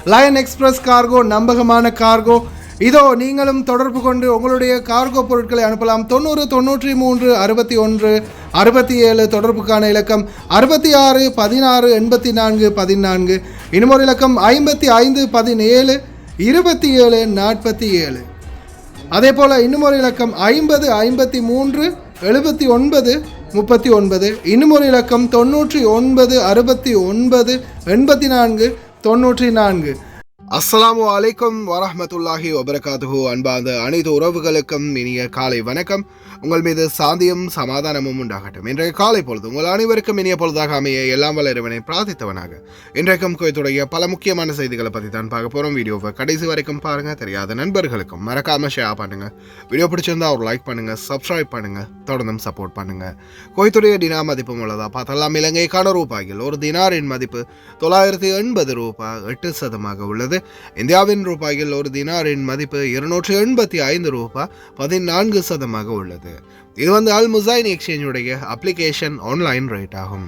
Line express cargo நம்பகமான cargo. இதோ நீங்களும் தொடர்பு கொண்டு உங்களுடைய கார்கோ பொருட்களை அனுப்பலாம். 90 93 61 67 தொடர்புக்கான இலக்கம் 66 16 84 14. இன்னும் ஒரு இலக்கம் 55 17 27 47. அதே போல் இன்னும் ஒரு இலக்கம் 50 53 79 39. இன்னும் ஒரு இலக்கம் 99 69 84 94. அஸ்ஸலாமு அலைக்கும் வரஹ்மத்துல்லாஹி வபரகாத்துஹு. அன்பார்ந்த அனைத்து உறவுகளுக்கும் இனிய காலை வணக்கம். உங்கள் மீது சாந்தியும் சமாதானமும் உண்டாகட்டும். இன்றைய காலை பொழுது உங்கள் அனைவருக்கும் இனிய பொழுதாக அமைய எல்லாம் வல்ல இறைவனை பிரார்த்தித்தவனாக இன்றைக்கும் குவைத்துடைய பல முக்கியமான செய்திகளை பற்றி தான் பார்க்க போகிறோம். வீடியோவை கடைசி வரைக்கும் பாருங்கள். தெரியாத நண்பர்களுக்கும் மறக்காமல் ஷேர் பண்ணுங்கள். வீடியோ பிடிச்சிருந்தா ஒரு லைக் பண்ணுங்கள், சப்ஸ்கிரைப் பண்ணுங்கள், தொடர்ந்தும் சப்போர்ட் பண்ணுங்கள். குவைத்துடைய டினார் மதிப்பும் உள்ளதா பார்த்தெல்லாம் இலங்கைக்கான ரூபாயில் ஒரு தினாரின் மதிப்பு 980 ரூபாய் 8% உள்ளது. இந்தியாவின் ரூபாயில் ஒரு தினாரின் மதிப்பு 285 ரூபாய் 14% உள்ளது. இது அல் முசைன் எக்ஸ்சேஞ்சுடைய அப்ளிகேஷன் ஆன்லைன் ரேட் ஆகும்.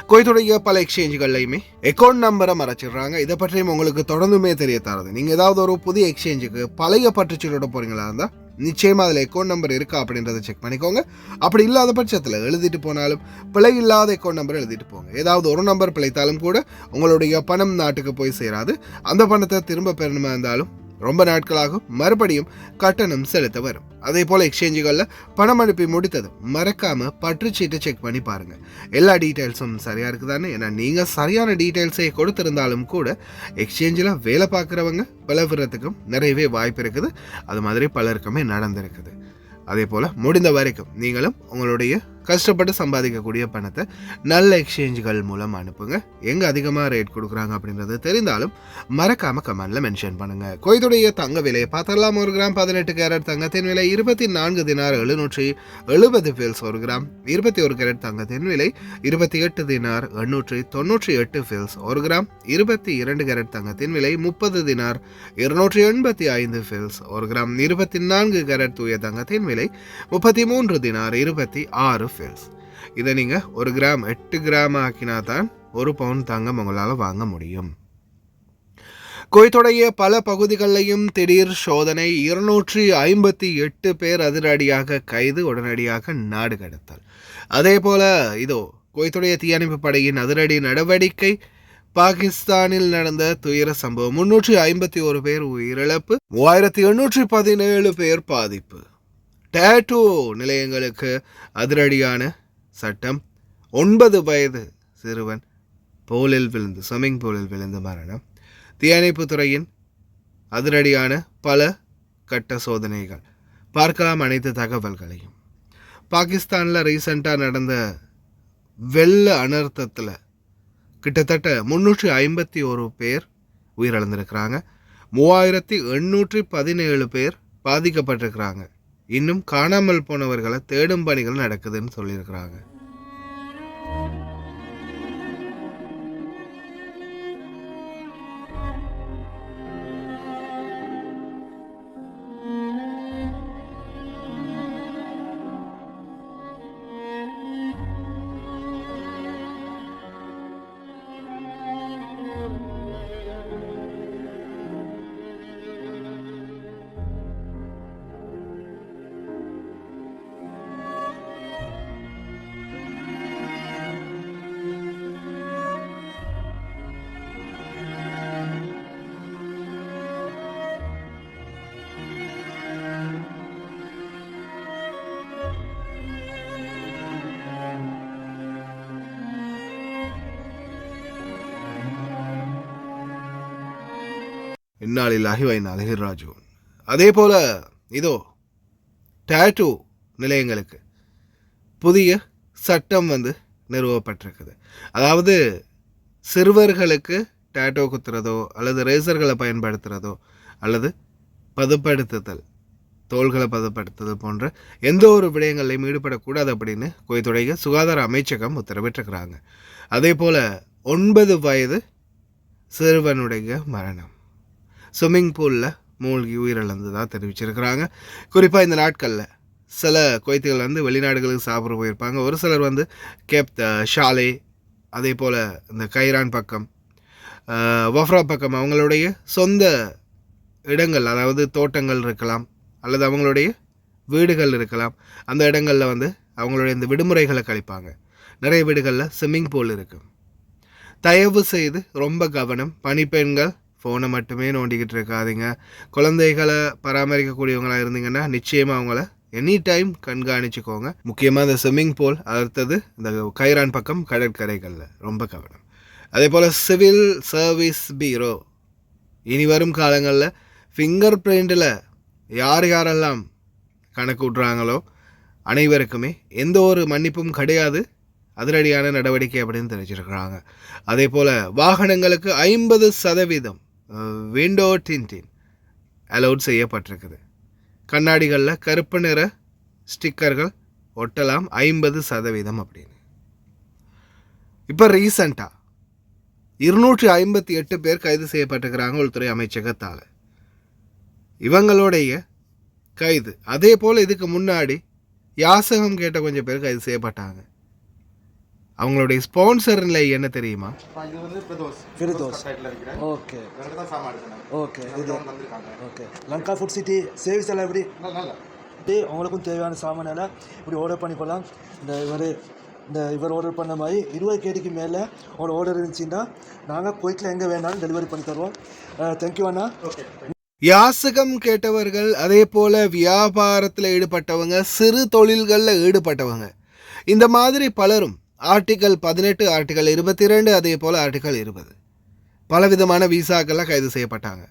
குவைத்துடைய பல எக்ஸ்சேஞ்சுகள்லையுமே அக்கௌண்ட் நம்பரை மறைச்சிடுறாங்க. இதை பற்றியும் உங்களுக்கு தொடர்ந்துமே தெரிய தரது. நீங்கள் ஏதாவது ஒரு புதிய எக்ஸ்சேஞ்சுக்கு பழைய பற்றுச்சீட்டோட போறீங்களா இருந்தால் நிச்சயமாக அதில் அக்கௌண்ட் நம்பர் இருக்கா அப்படின்றத செக் பண்ணிக்கோங்க. அப்படி இல்லாத பட்சத்தில் எழுதிட்டு போனாலும் பிழை இல்லாத அக்கௌண்ட் நம்பர் எழுதிட்டு போங்க. ஏதாவது ஒரு நம்பர் பிழைத்தாலும் கூட உங்களுடைய பணம் நாட்டுக்கு போய் சேராது. அந்த பணத்தை திரும்ப பெறணுமா இருந்தாலும் ரொம்ப நாட்களாகும், மறுபடியும் கட்டணம் செலுத்த வரும். அதே போல் எக்ஸ்சேஞ்சுகளில் பணம் அனுப்பி முடித்தது மறக்காமல் பற்றுச்சீட்டை செக் பண்ணி பாருங்கள். எல்லா டீட்டெயில்ஸும் சரியாக இருக்குதானே. ஏன்னா நீங்கள் சரியான டீட்டெயில்ஸை கொடுத்துருந்தாலும் கூட எக்ஸ்சேஞ்சில் வேலை பார்க்குறவங்க பிளவுறதுக்கும் நிறையவே வாய்ப்பு இருக்குது. அது மாதிரி பலருக்குமே நடந்திருக்குது. அதே போல் முடிந்த வரைக்கும் நீங்களும் உங்களுடைய கஷ்டப்பட்டு சம்பாதிக்கக்கூடிய பணத்தை நல்ல எக்ஸ்சேஞ்சுகள் மூலம் அனுப்புங்க. எங்கே அதிகமாக ரேட் கொடுக்குறாங்க அப்படின்றது தெரிந்தாலும் மறக்காமல் கமெண்டில் மென்ஷன் பண்ணுங்கள். குவைத்துடைய தங்க விலையை பார்த்தரலாம். 1 கிராம் 18 கேரட் தங்கத்தின் விலை 24 தினார் 770 ஃபில்ஸ். 1 கிராம் 21 கேரட் தங்கத்தின் விலை 28 தினார் 898 ஃபில்ஸ். 1 கிராம் 22 கேரட் தங்கத்தின் விலை 30 தினார் 285 ஃபில்ஸ். 1 கிராம் 24 கேரட் தூய தங்கத்தின் விலை 33 தினார் 26 ஃபில்ஸ். இதை நீங்கள் 1 கிராம் 8 கிராம் ஆக்கினா தான் 1 பவுண்ட் தங்கம் உங்களால் வாங்க முடியும். குவைத்துடைய பல பகுதிகளிலையும் திடீர் சோதனை. 258 பேர் அதிரடியாக கைது, உடனடியாக நாடு கடத்தல். அதே போல இதோ குவைத்துடைய தீயணைப்பு படையின் அதிரடி நடவடிக்கை. பாகிஸ்தானில் நடந்த துயர சம்பவம். 351 பேர் உயிரிழப்பு, 3817 பேர் பாதிப்பு. டேட்டூ நிலையங்களுக்கு அதிரடியான சட்டம். 9 வயது சிறுவன் ஸ்விம்மிங் பூலில் விழுந்து மரணம். தீயணைப்பு துறையின் அதிரடியான பல கட்ட சோதனைகள். பார்க்கலாம் அனைத்து தகவல்களையும். பாகிஸ்தானில் ரீசெண்டாக நடந்த வெள்ள அனர்த்தத்தில் கிட்டத்தட்ட 351 பேர் உயிரிழந்திருக்கிறாங்க. 3817 பேர் பாதிக்கப்பட்டிருக்கிறாங்க. இன்னும் காணாமல் போனவர்களை தேடும் பணிகள் நடக்குதுன்னு சொல்லியிருக்கிறாங்க. இன்னாலில்லாஹி வ இன்னா இலைஹி ராஜிஊன். அதே போல் இதோ டேட்டூ நிலையங்களுக்கு புதிய சட்டம் நிறுவப்பட்டிருக்குது. அதாவது சிறுவர்களுக்கு டேட்டோ குத்துறதோ அல்லது ரேசர்களை பயன்படுத்துகிறதோ அல்லது பதப்படுத்துதல், தோள்களை பதப்படுத்துதல் போன்ற எந்த ஒரு விடயங்களையும் ஈடுபடக்கூடாது அப்படின்னு குவைத்துடைய சுகாதார அமைச்சகம் உத்தரவிட்டிருக்கிறாங்க. அதே போல் 9 வயது சிறுவனுடைய மரணம் ஸ்விம்மிங் பூலில் மூழ்கி உயிரிழந்ததாக தெரிவிச்சிருக்கிறாங்க. குறிப்பாக இந்த நாட்களில் சில குவைத்துகள் வெளிநாடுகளுக்கு சாப்பிட போயிருப்பாங்க. ஒரு சிலர் கேப் ஷாலே, அதே போல் இந்த கைரான் பக்கம் வஃப்ரா பக்கம் அவங்களுடைய சொந்த இடங்கள், அதாவது தோட்டங்கள் இருக்கலாம் அல்லது அவங்களுடைய வீடுகள் இருக்கலாம். அந்த இடங்களில் வந்து அவங்களுடைய இந்த விடுமுறைகளை கழிப்பாங்க. நிறைய வீடுகளில் ஸ்விம்மிங் பூல் இருக்குது. தயவு செய்து ரொம்ப கவனம். பணிப்பெண்கள் ஃபோனை மட்டுமே நோண்டிக்கிட்டு இருக்காதீங்க. குழந்தைகளை பராமரிக்கக்கூடியவங்களாக இருந்தீங்கன்னா நிச்சயமாக அவங்கள எனி டைம் கண்காணிச்சுக்கோங்க. முக்கியமாக இந்த ஸ்விம்மிங் பூல், அடுத்தது இந்த கைரான் பக்கம் கடற்கரைகளில் ரொம்ப கவனம். அதே போல் சிவில் சர்வீஸ் பீரோ இனி வரும் காலங்களில் ஃபிங்கர் பிரிண்டில் யாரெல்லாம் கணக்கு விட்றாங்களோ அனைவருக்குமே எந்த ஒரு மன்னிப்பும் கிடையாது. அதிரடியான நடவடிக்கை அப்படின்னு தெரிவிச்சிருக்கிறாங்க. அதே போல் வாகனங்களுக்கு 50% விண்டோ டின்டின் அலோட் செய்யப்பட்டிருக்குது. கண்ணாடிகளில் கருப்பு நிற ஸ்டிக்கர்கள் ஒட்டலாம் 50% அப்படின்னு. இப்போ ரீசண்டாக 258 பேர் கைது செய்யப்பட்டிருக்கிறாங்க உள்துறை அமைச்சகத்தால். இவங்களுடைய கைது அதே போல் இதுக்கு முன்னாடி யாசகம் கேட்ட கொஞ்சம் பேர் கைது செய்யப்பட்டாங்க. அவங்களுடைய ஸ்பான்சர் நிலை என்ன தெரியுமா? Okay okay okay Lanka food city சேவிஸ் எல்லாம் எப்படி உங்களுக்கும் தேவையான சாமானெல்லாம் இப்படி ஆர்டர் பண்ணிக்கலாம். இவர் ஆர்டர் பண்ண மாதிரி 20 கேடிக்கு மேலே ஒரு ஆர்டர் இருந்துச்சுன்னா நாங்கள் குயிக்கில் எங்கே வேணாலும் டெலிவரி பண்ணி தருவோம். தேங்க்யூ அண்ணா. யாசகம் கேட்டவர்கள், அதே போல் வியாபாரத்தில் ஈடுபட்டவங்க, சிறு தொழில்களில் ஈடுபட்டவங்க, இந்த மாதிரி பலரும் ஆர்டிக்கல் 18, ஆர்டிக்கல் 22, அதே போல் ஆர்டிக்கல் 20 பலவிதமான விசாக்கள்லாம் கைது செய்யப்பட்டாங்க.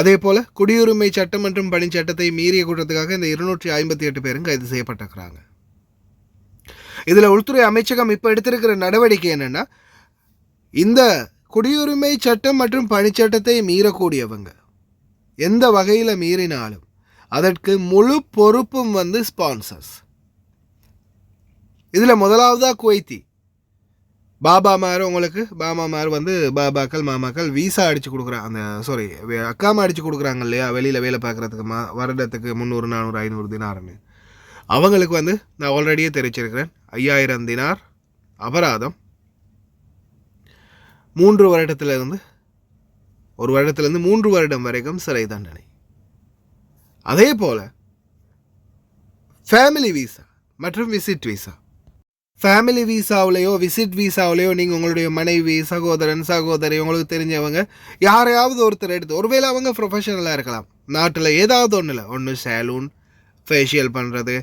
அதே போல் குடியுரிமை சட்டம் மற்றும் பணிச்சட்டத்தை மீறிய குற்றத்துக்காக இந்த 258 பேரும் கைது செய்யப்பட்டிருக்கிறாங்க. இதில் உள்துறை அமைச்சகம் இப்போ எடுத்திருக்கிற நடவடிக்கை என்னென்னா, இந்த குடியுரிமை சட்டம் மற்றும் பணிச்சட்டத்தை மீறக்கூடியவங்க எந்த வகையில் மீறினாலும் அதற்கு முழு பொறுப்பும் வந்து ஸ்பான்சர்ஸ். இதில் முதலாவதாக குவைத்தி பாபாமார், உங்களுக்கு பாமாமார் வந்து பாபாக்கள் மாமாக்கள் வீசா அடித்து கொடுக்குறாங்க. அக்காமா அடித்து கொடுக்குறாங்க இல்லையா, வெளியில் வேலை பார்க்குறதுக்கு வருடத்துக்கு 300, 400, 500 தினார்னு. அவங்களுக்கு வந்து நான் ஆல்ரெடியே தெரிவிச்சிருக்கிறேன், 5000 தினார் அபராதம், 3 வருடத்திலிருந்து 3 வருடம் வரைக்கும் சிறை தண்டனை. அதே போல் ஃபேமிலி வீசா மற்றும் விசிட் வீசா. ஃபேமிலி வீசாவிலையோ விசிட் வீசாவிலையோ நீங்கள் உங்களுடைய மனைவி, சகோதரன், சகோதரி, உங்களுக்கு தெரிஞ்சவங்க யாரையாவது ஒருத்தர் எடுத்து, ஒருவேளை அவங்க ப்ரொஃபஷனலாக இருக்கலாம், நாட்டில் ஏதாவது ஒன்று சேலூன், ஃபேஷியல் பண்ணுறது,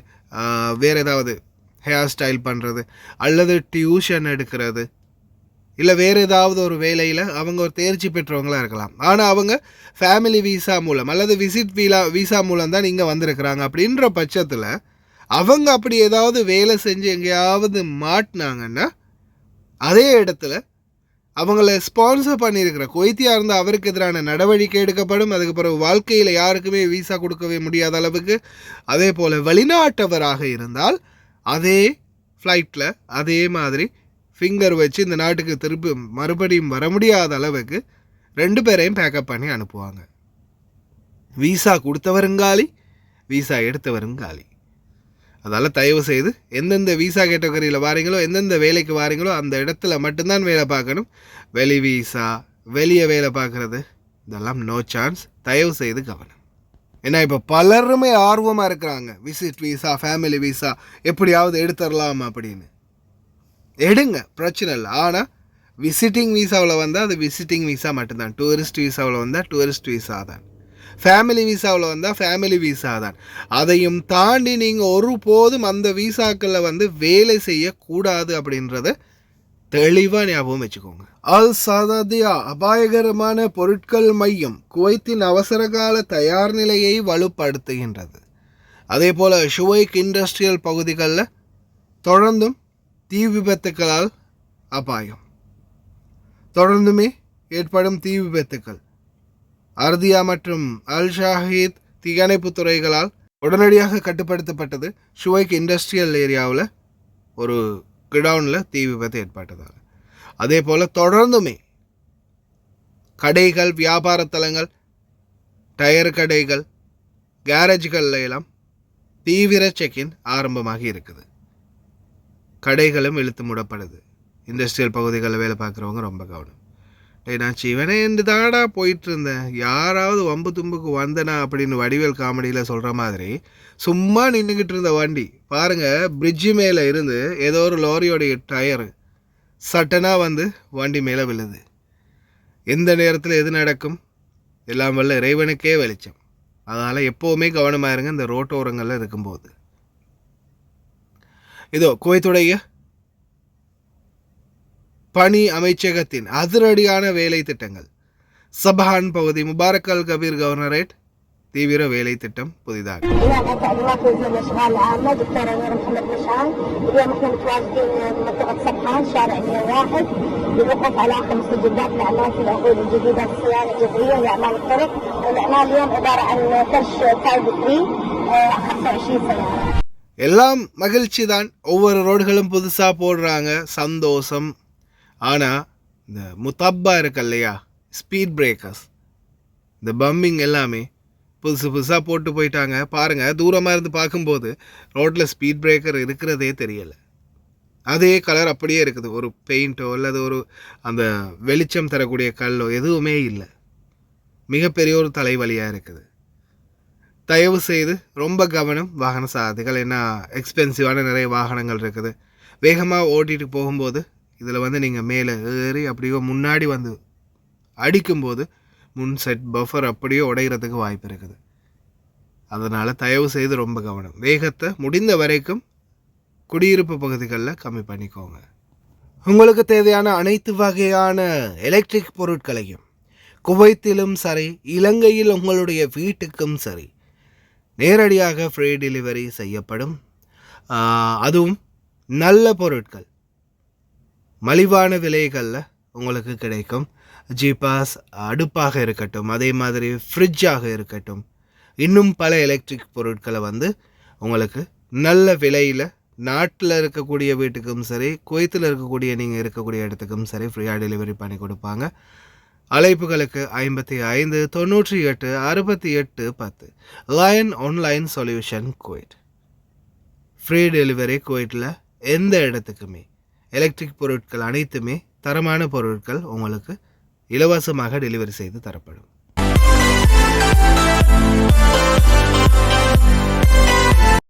வேறு ஏதாவது ஹேர் ஸ்டைல் பண்ணுறது, அல்லது டியூஷன் எடுக்கிறது, இல்லை வேறு ஏதாவது ஒரு வேலையில் அவங்க ஒரு தேர்ச்சி பெற்றவங்களாக இருக்கலாம். ஆனால் அவங்க ஃபேமிலி வீசா மூலம் அல்லது விசிட் வீசா மூலம் தான் இங்கே வந்திருக்கிறாங்க. அப்படின்ற பட்சத்தில் அவங்க அப்படி ஏதாவது வேலை செஞ்சு எங்கேயாவது மாட்டினாங்கன்னா அதே இடத்துல அவங்கள ஸ்பான்சர் பண்ணியிருக்கிற குவைத்தியாக இருந்தால் அவருக்கு எதிரான நடவடிக்கை எடுக்கப்படும். அதுக்கு பிறகு வாழ்க்கையில் யாருக்குமே வீசா கொடுக்கவே முடியாத அளவுக்கு. அதே போல் வெளிநாட்டவராக இருந்தால் அதே ஃப்ளைட்டில் அதே மாதிரி ஃபிங்கர் வச்சு இந்த நாட்டுக்கு திருப்பி மறுபடியும் வர முடியாத அளவுக்கு 2 பேரையும் பேக்கப் பண்ணி அனுப்புவாங்க. வீசா கொடுத்தவருங்காலி, வீசா எடுத்தவருங்காலி. அதால் தயவு செய்து எந்தெந்த வீசா கேட்டகரியில் வாரீங்களோ, எந்தெந்த வேலைக்கு வாரீங்களோ அந்த இடத்துல மட்டும்தான் வேலை பார்க்கணும். வெளி வீசா, வெளியே வேலை பார்க்குறது இதெல்லாம் நோ சான்ஸ். தயவு செய்து கவனம். ஏன்னா இப்போ பலருமே ஆர்வமாக இருக்கிறாங்க, விசிட் வீசா, ஃபேமிலி வீசா எப்படியாவது எடுத்துடலாம் அப்படின்னு. எடுங்க, பிரச்சனை இல்லை. ஆனால் விசிட்டிங் வீசாவில் வந்தால் அது விசிட்டிங் வீசா மட்டும்தான். டூரிஸ்ட் வீசாவில் வந்தால் டூரிஸ்ட் வீசா தான். ஃபேமிலி வீசாவில் வந்தால் ஃபேமிலி வீசா தான். அதையும் தாண்டி நீங்கள் ஒருபோதும் அந்த வீசாக்களில் வந்து வேலை செய்யக்கூடாது அப்படின்றத தெளிவாக ஞாபகம் வச்சுக்கோங்க. அல் சதாதியா அபாயகரமான பொருட்கள் மையம் குவைத்தின் அவசரகால தயார் நிலையை வலுப்படுத்துகின்றது. அதே போல் ஷுவைக் இண்டஸ்ட்ரியல் பகுதிகளில் தொடர்ந்தும் தீ விபத்துக்களால் அபாயம். தொடர்ந்துமே ஏற்படும் தீ விபத்துக்கள் அர்தியா மற்றும் அல் ஷாஹீத் தீயணைப்பு துறைகளால் உடனடியாக கட்டுப்படுத்தப்பட்டது. ஷுவைக் இண்டஸ்ட்ரியல் ஏரியாவில் ஒரு கிடவுனில் தீ விபத்து ஏற்பட்டதால். அதே போல் தொடர்ந்துமே கடைகள், வியாபார தலங்கள், டயர் கடைகள், கேரேஜ்களில் எல்லாம் தீவிர செக்கின் ஆரம்பமாகி இருக்குது. கடைகளும் இழுத்து மூடப்படுது. இண்டஸ்ட்ரியல் பகுதிகளில் வேலை பார்க்குறவங்க ரொம்ப கவனம். நான் சிவனே என்று தானடா போயிட்டு இருந்தேன், யாராவது வம்பு தும்புக்கு வந்தனா அப்படின்னு வடிவேல் காமெடியில் சொல்கிற மாதிரி சும்மா நின்றுக்கிட்டு இருந்த வண்டி பாருங்கள், பிரிட்ஜு மேலே இருந்து ஏதோ ஒரு லாரியோடைய டயரு சட்டனாக வந்து வண்டி மேலே விழுது. எந்த நேரத்தில் எது நடக்கும் எல்லாம் வல்ல இறைவனுக்கே வெளிச்சம். அதனால் எப்போவுமே கவனமாக இருங்க இந்த ரோட்டோரங்களில் இருக்கும்போது. இதோ குவைத்துடைய பணி அமைச்சகத்தின் அதிரடியான வேலை திட்டங்கள். சபஹான் பகுதி முபாரக் அல் கபீர் கவர்னரேட் தீவிர வேலை திட்டம் புதிதாக. எல்லாம் மகிழ்ச்சி தான், ஒவ்வொரு ரோடுகளும் புதுசாக போடுறாங்க, சந்தோஷம். ஆனால் இந்த முத்தப்பா இருக்கு இல்லையா, ஸ்பீட் பிரேக்கர்ஸ், இந்த பம்பிங் எல்லாமே புதுசாக போட்டு போயிட்டாங்க. பாருங்கள், தூரமாக இருந்து பார்க்கும்போது ரோட்டில் ஸ்பீட் பிரேக்கர் இருக்கிறதே தெரியலை. அதே கலர் அப்படியே இருக்குது, ஒரு பெயிண்ட்டோ அல்லது ஒரு அந்த வெளிச்சம் தரக்கூடிய கல்லோ எதுவுமே இல்லை. மிகப்பெரிய ஒரு தலைவலியாக இருக்குது. தயவு செய்து ரொம்ப கவனம் வாகன சாரதிகள். ஏன்னா எக்ஸ்பென்சிவான நிறைய வாகனங்கள் இருக்குது. வேகமாக ஓட்டிகிட்டு போகும்போது இதில் வந்து நீங்கள் மேலே ஏறி அப்படியோ முன்னாடி வந்து அடிக்கும்போது முன் செட் பஃபர் அப்படியே உடைகிறதுக்கு வாய்ப்பு இருக்குது. அதனால் தயவு செய்து ரொம்ப கவனம். வேகத்தை முடிந்த வரைக்கும் குடியிருப்பு பகுதிகளில் கம்மி பண்ணிக்கோங்க. உங்களுக்கு தேவையான அனைத்து வகையான எலக்ட்ரிக் பொருட்களையும் குவைத்திலும் சரி, இலங்கையில் உங்களுடைய வீட்டுக்கும் சரி, நேரடியாக ஃப்ரீ டெலிவரி செய்யப்படும். அதுவும் நல்ல பொருட்கள் மலிவான விலைகளில் உங்களுக்கு கிடைக்கும். ஜிபாஸ் அடுப்பாக இருக்கட்டும், அதே மாதிரி ஃப்ரிட்ஜாக இருக்கட்டும், இன்னும் பல எலக்ட்ரிக் பொருட்களை வந்து உங்களுக்கு நல்ல விலையில் நாட்டில் இருக்கக்கூடிய வீட்டுக்கும் சரி, குவைத்தில் இருக்கக்கூடிய நீங்கள் இருக்கக்கூடிய இடத்துக்கும் சரி ஃப்ரீயாக டெலிவரி பண்ணி கொடுப்பாங்க. அழைப்புகளுக்கு 55 98 68 10. Lion online solution Kuwait. Free delivery குவைட்டில் எந்த இடத்துக்குமே. எலக்ட்ரிக் பொருட்கள் அனைத்துமே தரமான பொருட்கள் உங்களுக்கு இலவசமாக டெலிவரி செய்து தரப்படும்.